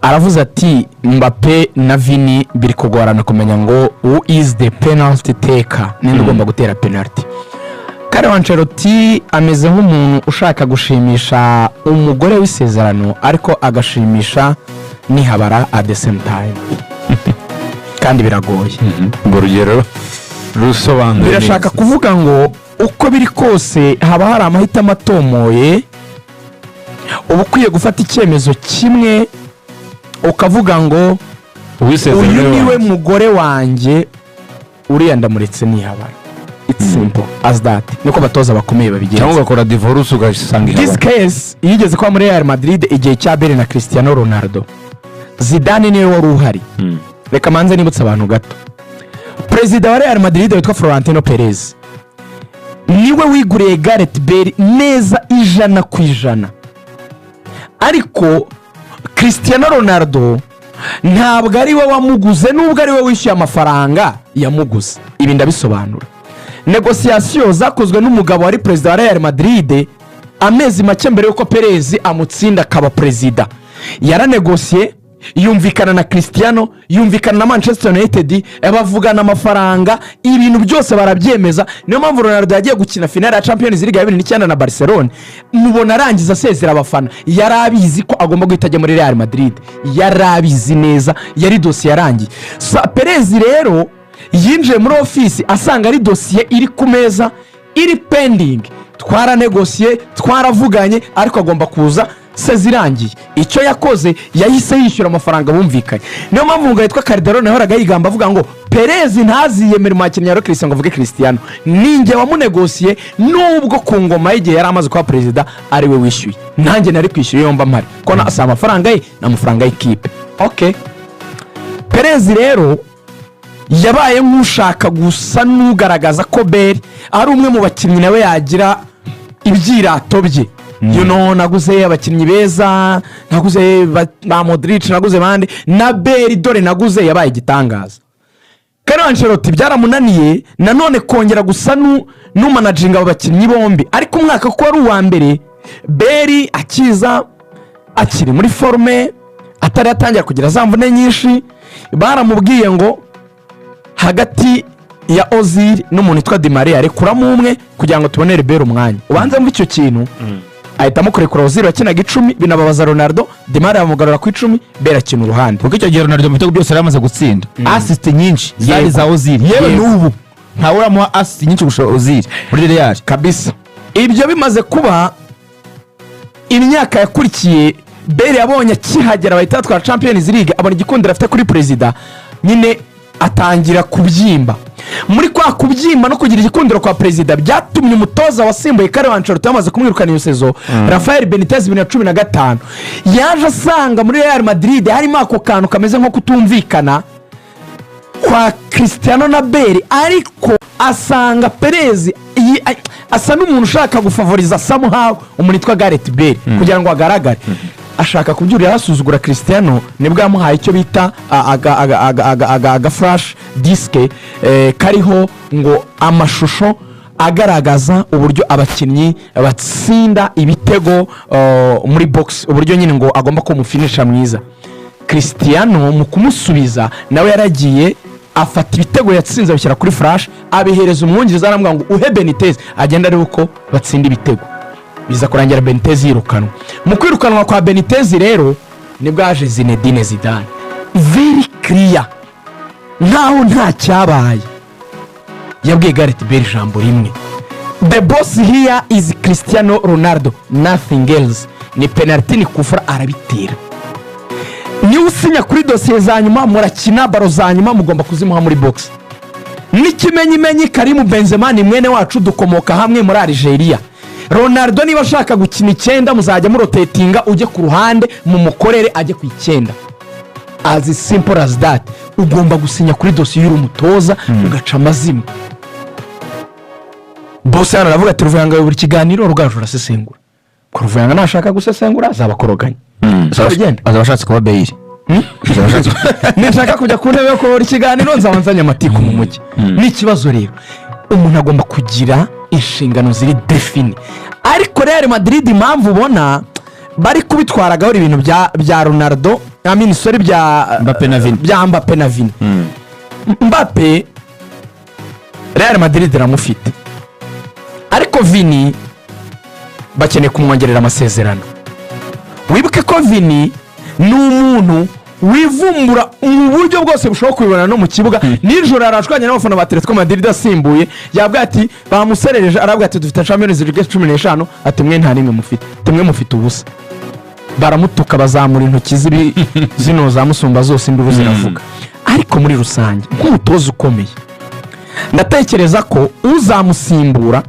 aravuze ati Mbappe na Vini biri kugorana kumenya ngo who is the penalty taker, ninde ugomba gutera penalty. Carlo Ancelotti ameze nk'umuntu ushaka gushimisha umugore w'isezerano ariko agashimisha nihabara at the same time. Kandi biragoye. Ngo rugero rusobanura. Birashaka kuvuga ngo uko biri kose haba hari amahitamo atomoye, uba ukwiye gufata icyemezo kimwe ukavuga ngo uyu niwe mugore wanjye uriya ndamuretse nihabara. It's simple as that. Niko batoza bakomeye babigenza. Cyangwa ugakora divorce ugasanga This case yigeze kwa muri Real Madrid igihe cya Bale na Cristiano Ronaldo. Zidane niwe wari uhari. Reka manze nibutsa abantu gato. Perezida wa Real Madrid witwa Florentino Perez niwe wiguriye Gareth Bale neza 100%. Ariko Cristiano Ronaldo ntabwo ari we wamuguze, nubwo ari we wishyuye amafaranga yamuguze. Ibi ndabisobanura. Negociation zakozwe n'umugabo wari perezida wa Real Madrid amezi make mbere yuko Perez amutsinda akaba perezida. Yaranegociye, yumvikana na Cristiano, yumvikana na Manchester United, bavugana amafaranga, ibintu byose barabyemeza. Niyo mpamvu Ronaldo yagiye gukina finale ya Champions League ya 2009 na Barcelona, mubona arangiza asezera abafana. Yarabizi ko agomba guhitajya muri Real Madrid, yarabizi neza, yari dossier yarangiye. Perez rero yinjiye muri office asanga ari dossier iri ku meza, iri pending. Twaranegociye, twaravuganye, ariko agomba kuza sezirangiye. Icyo yakoze yahise yishyura amafaranga bumvikanye. Niyo mpamvu ngo yitwa Calderone yahoraga yigamba avuga ngo Perez ntaziyemera mu bakinnyi ya Cristiano, ngo avuge Cristiano ninjye wamunegociye, nubwo ku ngoma y'igihe yari amaze kuba perezida ari we wishyuye, nanjye nari kwishyura yomba mpari ko nasa amafaranga ye n'amafaranga y'ikipe. Okay, Perez rero yabaye nk'ushaka gusa n'ugaragaza ko Bale ari umwe mu bakinnyi nawe yagira ibyirato bye. You know, naguze abakinnyi beza, naguze ba Modric, naguze bande, na Bale dore naguze yabaye igitangaza. Carlo Ancelotti byaramunaniye nanone kongera gusa n'umanaginga abakinnyi bombi, ariko umwaka ko ari uwa mbere Bale akiza akiri muri forme, atari atangira kugira zamvune nyinshi, baramubwiye ngo hagati ya Ozil n'umuntu witwa Di Maria rekuramo umwe kugira ngo tubonere Bale umwanya. Ubanza mu icyo kintu ahitamo kurekura Ozil wakinaga 10, binababaza Ronaldo, Di Maria bamugarura ku 10, Bale akina uruhande. Kuko icyo gihe Ronaldo mu bitego byose yaramaze gutsinda assist nyinshi zari za Ozil. Yewe n'ubu ntawe uramuha assist nyinshi gusha Ozil muri Real kabisa. Ibyo bimaze kuba imyaka yakurikiye, Bale yabonye kihagera bahita twara Champions League, abona igikundira afite kuri perezida, nyine atangira kubyimba. Muri kwa kubyimba no kugira igikundiro kwa perezida byatumye umutoza wasimbuye Carlo Ancelotti yamaze kumwirukana iyo sezo, Rafael Benitez 2015, yaje asanga muri Real Madrid harimo ako kantu kameze nko kutumvikana kwa Cristiano na Bale, ariko asanga Perez asa n'umuntu ushaka gufavoriza somehow umuntu witwa Gareth Bale kugira ngo agaragare. Ashaka kubyurira hasuzugura Cristiano, nibwo yamuhaye icyo bita aga flash disk kariho ngo amashusho agaragaza uburyo abakinnyi batsinda ibitego muri box, uburyo nyine ngo agomba ko mufinisha mwiza. Cristiano mu kumusubiza nawe yaragiye afata ibitego yatsinze bishyira kuri flash, abihereza umwungiriza aramubwira ngo uhe Benitez agenda ari uko batsinda ibitego. Biza kurangira Benitez yirukanwa. Mu kwirukanwa kwa Benitez rero nibwo haje Zinedine Zidane, very clear, ntaho nta cyabaye. Yabwiye Gareth Bale ijambo rimwe: the boss here is Cristiano Ronaldo, nothing else. Ni penalty ni kufura, arabitera. Ni usinya kuri dossier za nyuma, murakina baro za nyuma mugomba kuzimuha muri box. N'ikimenyimenyi Karim Benzema ni mwene wacu, dukomoka hamwe muri Algeria. Ronaldo niba ashaka gukina 9 muzajya murotatinga, ujye ku ruhande mu mukorere ajye ku 9. As simple as that. Ugomba gusinya kuri dossier y'umutoza ugaca amazima. Boss yana aravuga ati Ruvuyanga buri kiganiro rugaje urasesengura. Ko Ruvuyanga nashaka gusesengura azabakoroganya. Azabashatse kuba Bale. Nashaka kujya ku ntebe yo kubura ikiganiro nzabanzanya amatiku mu mujyi. N'ikibazo rero umuntu agomba kugira inshingano ziri defini. Ariko Real Madrid impamvu ubona bari kubitwaragaho ibintu bya Ronaldo sorry bya Mbappe na Vini. bya Mbappe na Vini. Mbappe Real Madrid iramufite ariko Vini bakeneye kumwongerera amasezerano. Wibuke ko Vini ni umuntu wivumbura mu buryo bwose bushobora kubibona no mu kibuga. Nijoro arashwanya n'abafana ba Atletico Madrid asimbuye yabwa ati bamuserereje arabwa ati dufite Champions League 15 ati mwe nta nimwe mufite tumwe mufite ubusa. Baramutuka bazamura intoki zino za musumba zose induru ziravuga. Ariko muri rusange nk'umutoza ukomeye ndatekereza ko uzamusimbura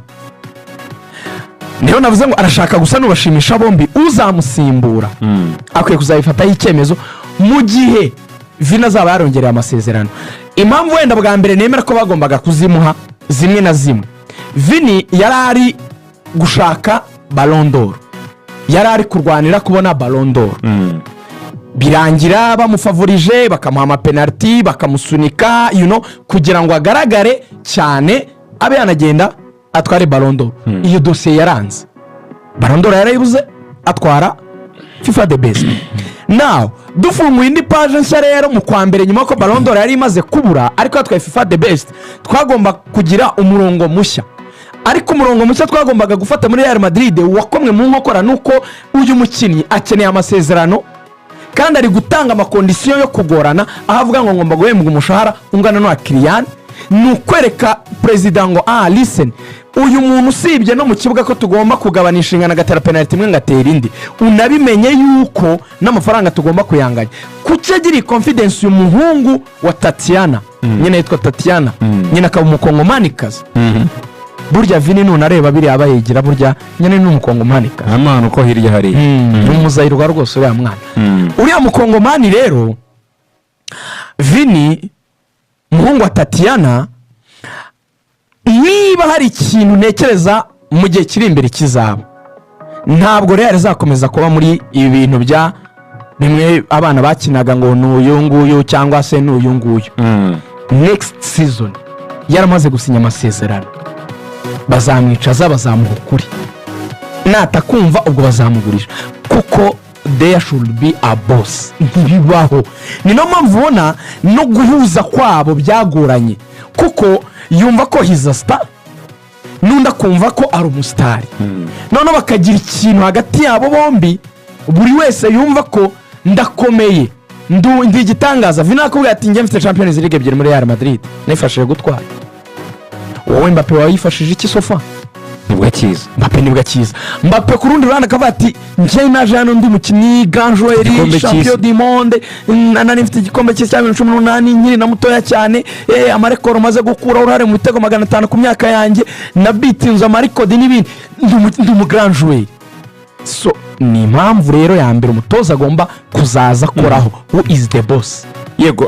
niyo navuze ngo arashaka gusa n'ubashimisha bombi. Uzamusimbura akwiye kuzabifataho icyemezo mu gihe Vini azaba yarongereye amasezerano. Impamvu wenda bwa mbere nemera ko bagombaga kuzimuha zimwe na zimwe, Vini yari ari gushaka Ballon d'Or, yari ari kurwanira kubona Ballon d'Or. Birangira bamufavorije bakamuha amapenaliti bakamusunika kugira ngo agaragare cyane abe yanagenda atware Ballon d'Or. Iyo dosiye yaranze Ballon d'Or yarayibuze atwara FIFA the best. Now dufunguye indi page nshya rero mu kwa mbere nyuma ko Ballon d'Or yari imaze kubura ariko atwaye FIFA the best twagomba kugira umurongo mushya. Ariko umurongo mushya twagombaga gufata muri Real Madrid wakomwe mu nkokora nuko uyu mukinnyi akeneye amasezerano kandi ari gutanga amakondisiyo yo kugorana ahavuga ngo ngomba guhembwa umushahara ungana n'wa Kylian. Nukwereka president ngo listen, uyu muntu usibye no mu kibuga ko tugomba kugabanisha ingana gatera penalty imwe ngatera indi, unabimenye yuko n'amafaranga tugomba kuyanganya. Kucegiri confidence y'umuhungu wa Tatiana nyine yitwa Tatiana nyine akaba umukongomanikazi. Burya Vini nunareba biri abayigira burya nyine n'umukongomanikazi amana uko hirya hari n'umuzayirwa rwose uriya mwana. Uriya mukongomani rero Vini muhungu wa Tatiana, niba hari ikintu ntekereza mu gihe kiri imbere kizaba, ntabwo Real izakomeza kuba muri ibi bintu bya bimwe abana bakinaga ngo n'uyu nguyu cyangwa se n'uyu nguyu. Next season yaramaze gusinya amasezerano, bazamwicaza bazamuha ukuri, natakumva ubwo bazamugurisha kuko there should be a boss. Ntibibaho. Ni no mpamvu ubona no guhuza kwabo byagoranye kuko yumva ko he's a star nunda kumva ko ari umusitari. None bakagira ikintu hagati yabo bombi, buri wese yumva ko ndakomeye ndi igitangaza. Vini akubwira ati njye mfite Champions League ebyiri muri Real Madrid nifashije gutwara. Wowe Mbappe wayifashije iki sofa? nibwo cyiza. Mbappe nibwo cyiza. Mbappe ku rundi ruhande akavuga ati njye naje hano ndi mukinnyi grand joueur champion du monde nani mfite igikombe cya 2018 nkiri na mutoya cyane amarekoro maze gukura urare mu bitego 500 ku myaka yanjye na bitinze amarekodi n'ibindi ndi mu grand joueur. So ni impamvu rero ya mbere umutoza agomba kuzaza koraho who is the boss. Yego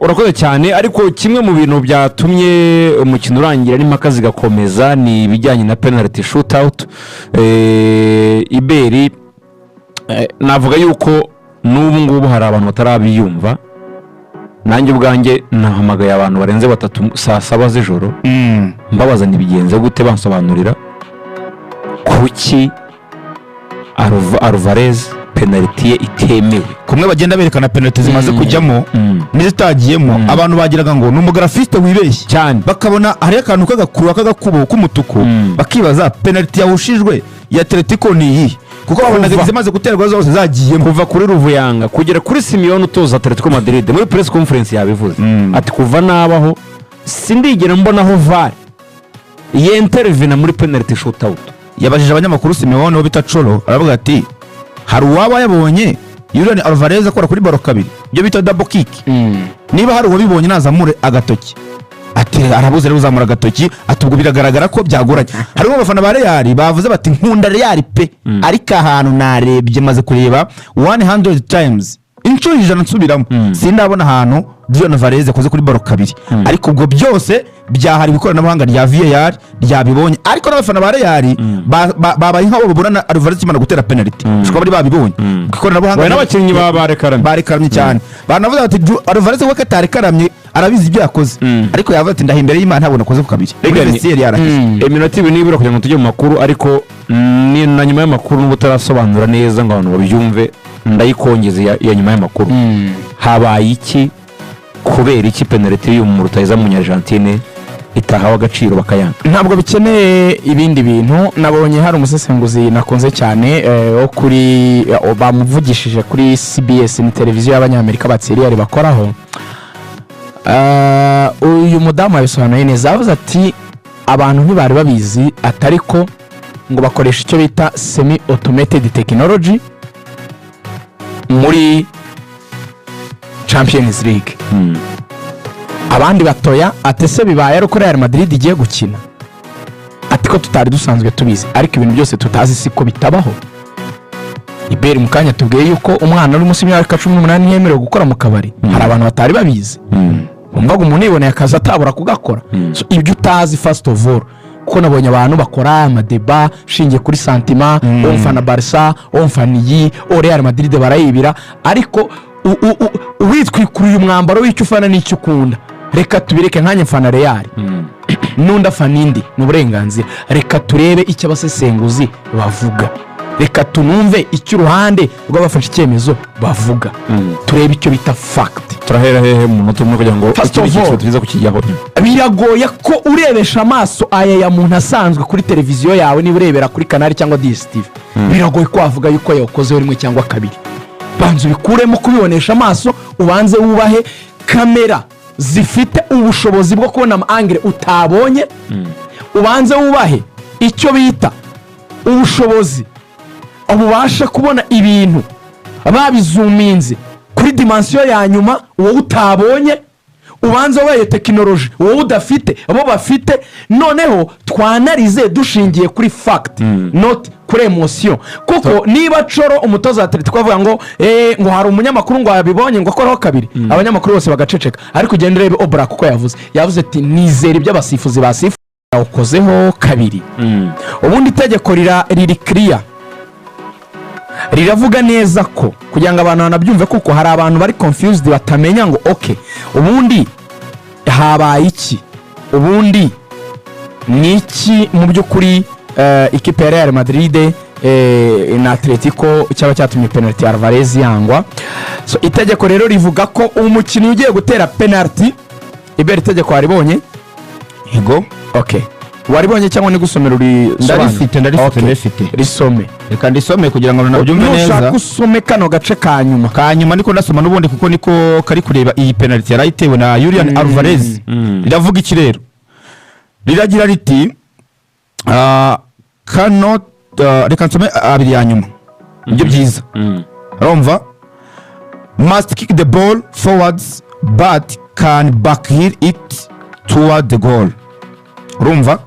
urakoze cyane. Ariko kimwe mu bintu byatumye umukino urangira n'impaka zigakomeza ni ibijyanye na penalty shootout. Iberi navuga yuko n'ubu ngubu hari abantu batarabiyumva. Nanjye ubwanjye nahamagaye abantu barenze 3 saa 7 z'ijoro mbabaza nibigenze gute bansobanurira kuki Alvarez penalty ye itemewe. Kumwe bagenda berekana penalty zimaze kujyamo n'izitagiyemo abantu bagiraga ngo n'umugrafiste wibeshye cyane bakabona hari akantu kagakuru kagakubo k'umutuku bakibaza penalty yahushijwe ya Atletico ni iyi kuko babonaga zimaze guterwa zose zagiyemo kuva kuri Ruvuyanga kugera kuri Simeone utoza Atletico Madrid muri press conference yabivuze ati kuva nabaho sindigera mbonaho VAR yentervena muri penalty shootout. Yabajije abanyamakuru Simeone wo bita Cholo aravuga ati hari uwaba yabonye Julian Alvarez akora kuri baro kabiri byo bita double kick. Niba hari uwabibonye nazamure agatoki ati arabuze rero uzamura agatoki atubwo biragaragara ko byagoranye. Hari abafana ba Real bavuze bati nkunda Real pe ariko ahantu narebye maze kureba 100 times inshuro ijana nsubiramo sindabona ahantu Julian Alvarez akoze kuri baro kabiri. Ariko ubwo byose byahari ikoranabuhanga rya VAR ryabibonye. Ariko n'abafana ba Real babaye nk'abo babona Alvarez kimana gutera penalty ushobora bari babibonye ikoranabuhanga n'abakinnyi barekaramye cyane. Banavuze bati Alvarez we katarekaramye arabizi ibyo yakoze ariko yavuze ati ndahimbere y'Imana ntabwo nakoze ku kabiri. Iminota ibiri nibura kugira ngo tujye mu makuru ariko ni na nyuma y'amakuru n'ubutarasobanura neza ngo abantu babyumve ndayikongeza ya nyuma y'amakuru habaye iki kubera iki penaliti y'umuntu rutahiza mu Argentine itahawe agaciro bakayanga? ntabwo bikeneye ibindi bintu. nabonye hari umusesenguzi nakunze cyane wo kuri bamuvugishije kuri CBS, ni televiziyo y'abanyamerika batsiriyari bakoraho. uyu mudamu yabisobanuye neza, avuze ati abantu ntibari babizi atariko ngo bakoresha icyo bita semi automated technology muri Champions League. abandi batoya atese bibaye ari uko Real Madrid igiye gukina, ati ko tutari dusanzwe tubizi, ariko ibintu byose tutazi siko bitabaho. Iberi mu kanya tubwiye yuko umwana uri munsi y'imyaka 18 yemerewe gukora mu kabari. hari abantu batari babizi, umvaga umuntu yiboneye akazi atabura kugakora. So ibyo utazi first of all, kuko nabonye abantu bakora amadeba shingiye kuri santima, umfana Barca, umfana iyi Real Madrid barayibira, ariko witwikuruye umwambaro w'icyo ufana n'icyo ukunda. Reka tubireke nkanye mfana Real nunda fana indi n'uburenganzira. Reka turebe icyo abasesenguzi bavuga, reka tunumve icyo uruhande rw'abafashe icyemezo bavuga, turebe icyo bita fact. turahera hehe mu munota umwe kugira ngo iki tubiza kukijyaho? Biragoye ko urebesha amaso aya ya muntu asanzwe kuri televiziyo yawe, niba urebera kuri Canal cyangwa DStv, biragoye ko wavuga yuko yakozeho rimwe cyangwa kabiri. banza ubikuremo kubibonesha amaso, ubanze wubahe kamera zifite ubushobozi bwo kubona ama-angle utabonye, ubanze wubahe icyo bita ubushobozi ubasha kubona ibintu babizuminze kuri dimension ya nyuma wowe utabonye, ubanze wabaye tekinoloji wowe udafite abo bafite. noneho twanarize dushingiye kuri fact, not kuri emotion. kuko niba Coro umutoza wa Atletico avuga ngo ngo hari umunyamakuru ngo yabibonye ngo akoraho kabiri, abanyamakuru bose bagaceceka, ariko ugenda urebe Obra kuko yavuze ati nizera iby'abasifuzi basifu ukozeho kabiri. ubundi itegeko riri clear, riravuga neza ko kugira ngo abantu banabyumve, kuko hari abantu bari confused batamenya ngo okay ubundi habaye iki, ubundi ni iki mu by'ukuri. ikipe ya Real Madrid na Atletico cyaba cyatumye penalty ya Alvarez yangwa. So itegeko rero rivuga ko umukinnyi ugiye gutera penalty, ibere itegeko waribonye? Yego. Okay, waribonye cyangwa ni gusomera uri ndarifite risome. Reka ndisome kugira ngo nabyumve neza. Nushaka usome kano gace kanyuma niko ndasoma n'ubundi kuko niko kari kureba iyi penalty yarayitewe na Julian Alvarez. Riravuga iki rero? Riragira riti cannot reka nsome abiri ya nyuma ibyo byiza. Urumva? Must kick the ball forwards but can backheel it toward the goal. Urumva?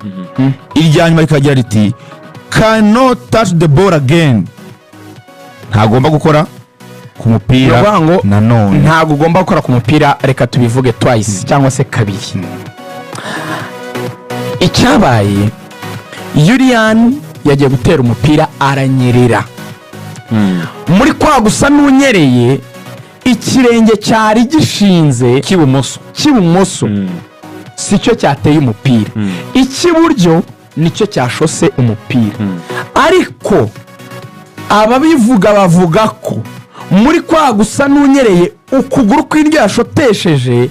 Irya nyuma rikagira riti cannot touch the ball again. Ntagomba gukora ku mupira nanone. Ntago ugomba gukora ku mupira, reka tubivuge twice cyangwa se kabiri. Icyabaye Julian yagiye gutera umupira aranyerera. muri kwa gusa n'unyereye ikirenge cyari gishinze cy'ibumoso sicyo cyateye umupira, icy'iburyo nicyo cyashose umupira. ariko ababivuga bavuga ko muri kwa gusa n'unyereye ukuguru kw'iryo yashotesheje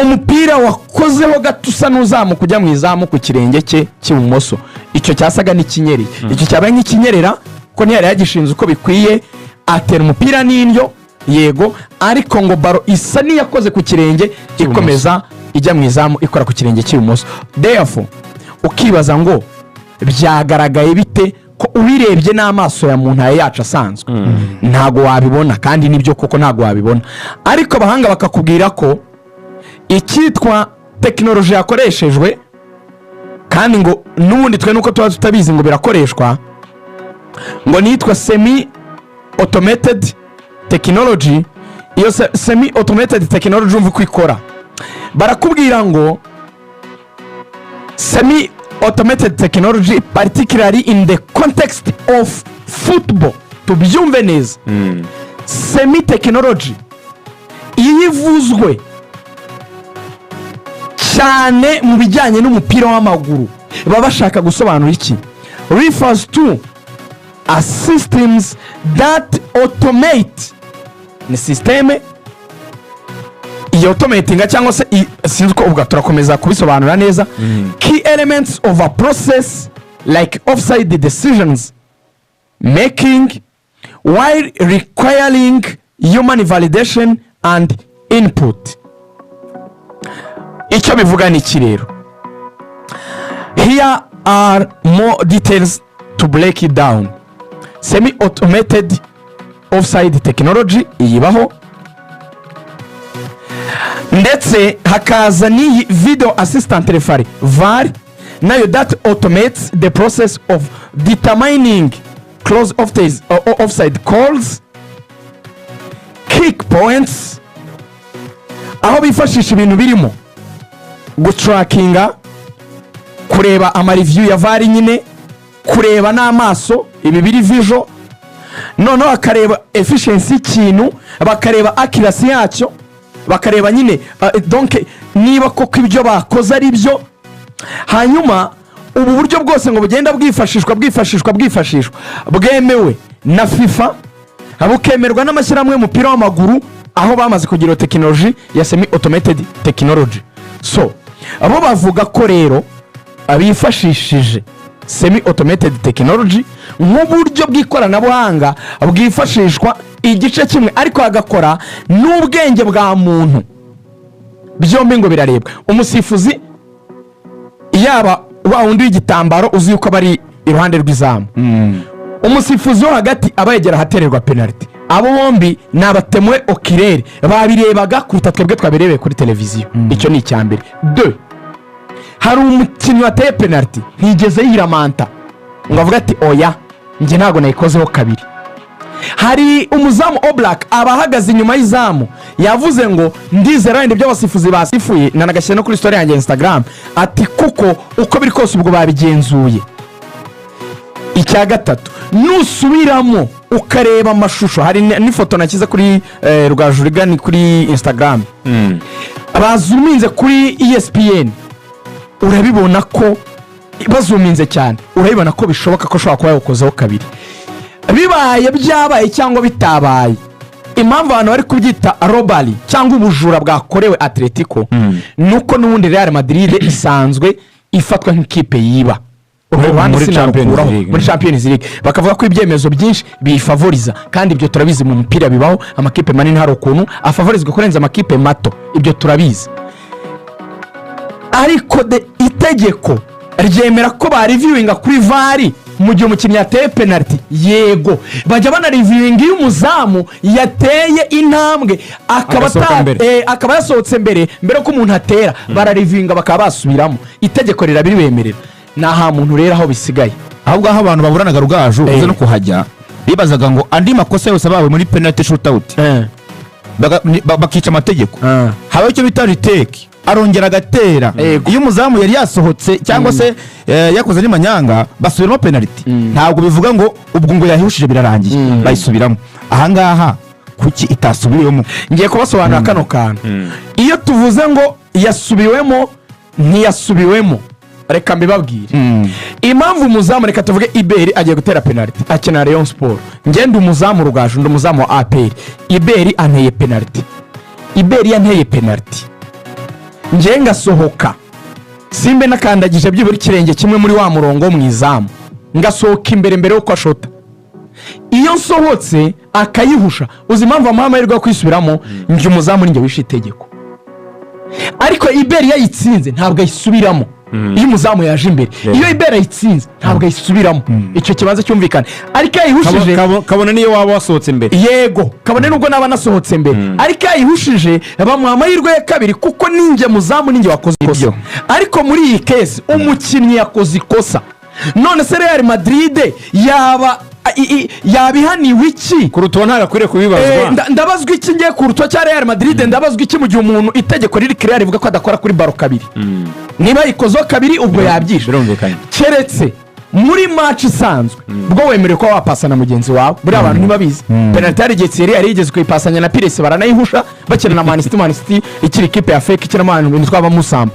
umupira wakozeho gato usa n'uzamuka kujya mu izamu ku kirenge cye cy'ibumoso. icyo cyasaga n'ikinyereye, icyo cyabaye nk'ikinyerera ko ntiyari yagishinze uko bikwiye, atera umupira n'indyo yego, ariko ngo baro isa n'iyakoze ku kirenge ikomeza ijya mu izamu ikora ku kirenge cy'ibumoso. therefore ukibaza ngo byagaragaye bite ko ubirebye n'amaso ya muntu yacu asanzwe ntago wabibona, kandi nibyo koko ntago wabibona. ariko abahanga bakakubwira ko icyitwa tekinoloji yakoreshejwe, kandi ngo n'ubundi twe nuko tuba tutabizi ngo birakoreshwa, ngo nitwa semi automated technology. iyo semi automated technology umva uko ikora, barakubwira ngo semi automated technology particularly in the context of football. tubyumve neza, semi technology iyo ivuzwe cyane mu bijyanye n'umupira w'amaguru baba bashaka gusobanura iki? refers to a systems that automate ni systeme iyi automatinga cyangwa se sinzi uko ubwo turakomeza kubisobanura neza key elements of a process like offside decisions making while requiring human validation and input. Icyo bivuga ni iki rero? Here are more details to break it down. Semi-automated offside technology iyibaho, ndetse hakaza n'iyi video assistant referee VAR nayo that automates the process of determining close offside calls, kick points, aho bifashisha ibintu birimo gutrackinga, kureba amareview ya VAR nyine, kureba n'amaso ibi biri visual, noneho bakareba efficiency y'ikintu, bakareba accuracy yacyo, bakareba nyine donc niba koko ibyo bakoze ari byo. Hanyuma ubu buryo bwose ngo bugenda bwifashishwa bwemewe na FIFA, bukemerwa n'amashyirahamwe y'umupira w'amaguru aho bamaze kugira technology ya semi automated technology. So abo bavuga ko rero abifashishije semi automated technology nk'uburyo bw'ikoranabuhanga bwifashishwa igice kimwe ariko agakora n'ubwenge bwa muntu, byombi ngo birarebwa. Umusifuzi yaba wa wundi w'igitambaro uzi yuko bari iruhande rw'izamu, umusifuzi wo hagati abayegera hatererwa penalty, abo bombi nabatemwe okirere babirebaga kuruta twebwe twabirebeye kuri televiziyo. Icyo ni icyambere. 2 hari umukinnyi wateye penalty ntigeze yiramanta ngo avuga ati oya nge ntago nayikozeho kabiri. Hari umuzamu Oblak abahagaze inyuma y'izamu yavuze ngo ndizera wenda ibyo abasifuzi basifuye nanagashyira no kuri story yanjye Instagram ati kuko uko biri kose ubwo babigenzuye. Icya gatatu nusubiramo ukareba amashusho, hari n'ifoto nakiza kuri Rugajurigani kuri Instagram, abazuminze kuri ESPN urabibona ko bazuminze cyane, urabibona ko bishoboka ko shobora kuba yakozeho kabiri. Bibaye byabaye cyangwa bitabaye, impamvu abantu bari kubyita robbery cyangwa ubujura bwakorewe Atletico nuko n'ubundi Real Madrid isanzwe ifatwa nk'ikipe yiba muri Champions League, bakavuga ko ibyemezo byinshi bifavoriza, kandi ibyo turabizi mu mupira bibaho. Amakipe manini hari ukuntu afavorizwa kurenza amakipe mato, ibyo turabizi. Ariko itegeko ryemera ko ba reviewinga kuri VAR mu gihe umukinnyi yateye penalty, yego bajya bana reviewing y'umuzamu yateye intambwe akaba yasohotse mbere ko umuntu atera, bara reviewinga bakaba basubiramo, itegeko rirabibemerera. Naha muntu rero aho bisigaye, ahubwo aho abantu baburanaga Rugaju uze no kuhajya bibazaga ngo andi makosa yose abawe muri penalty shootout bakica amategeko, habaho icyo bita retake, arongera agatera. Iyo umuzamu yari yasohotse cyangwa se yakoze n'imanyanga basubiramo penalty, ntabwo bivuga ngo ubwo ngo yahihushije birarangiye bayisubiramo. Ahangaha kuki itasubiriwemo? Ngiye kubasobanura kano kantu. Iyo tuvuze ngo yasubiwemo ntiyasubiwemo, reka mbibabwire impamvu umuzamu, reka tuvuge Iberi agiye gutera penalty akina Rayon Sport, ngende umuzamu Rugaju ndi umuzamu wa APR, Iberi anteye penalty, Iberi yanteye penalty, ngiye ngasohoka simbe nakandagije byibura kirenge kimwe muri wa murongo mu izamu, ngasohoka imbere uko ashota. Iyo nsohotse akayihusha, uzi impamvu amahirwe yo kwisubiramo, nje umuzamu ninjye wishe itegeko. Ariko Iberi yayitsinze ntabwo ayisubiramo. Iyo umuzamu yaje imbere, iyo Iberi ayitsinze ntabwo ayisubiramo. Icyo kibanza cyumvikana. Ariko yayihushije kabone niyo waba wasohotse imbere, yego kabone nubwo naba nasohotse imbere, ariko yayihushije bamuha amahirwe ya kabiri kuko ninjye muzamu ninjye wakoze ikosa. Ariko muri iyi case umukinnyi yakoze ikosa, none se Real Madrid yabihaniwe iki? Kuruto ntarakwiriye kubibazwa. Ndabazwa iki ngiye kuruto cya Real Madrid? Ndabazwa iki mu gihe umuntu itegeko riri clear rivuga ko adakora kuri baro kabiri? Niba ikozo kabiri ubwo yabyishe. Keretse muri match isanzwe bwo wemerewe ko wapasa na mugenzi wawe, buri abantu ntibabizi. Penalty yari Getseri yari yigeze kuyipasanya na Pires baranayihusha bakina na Man City ikiri kipe ya fake ikina abantu twaba Musamba.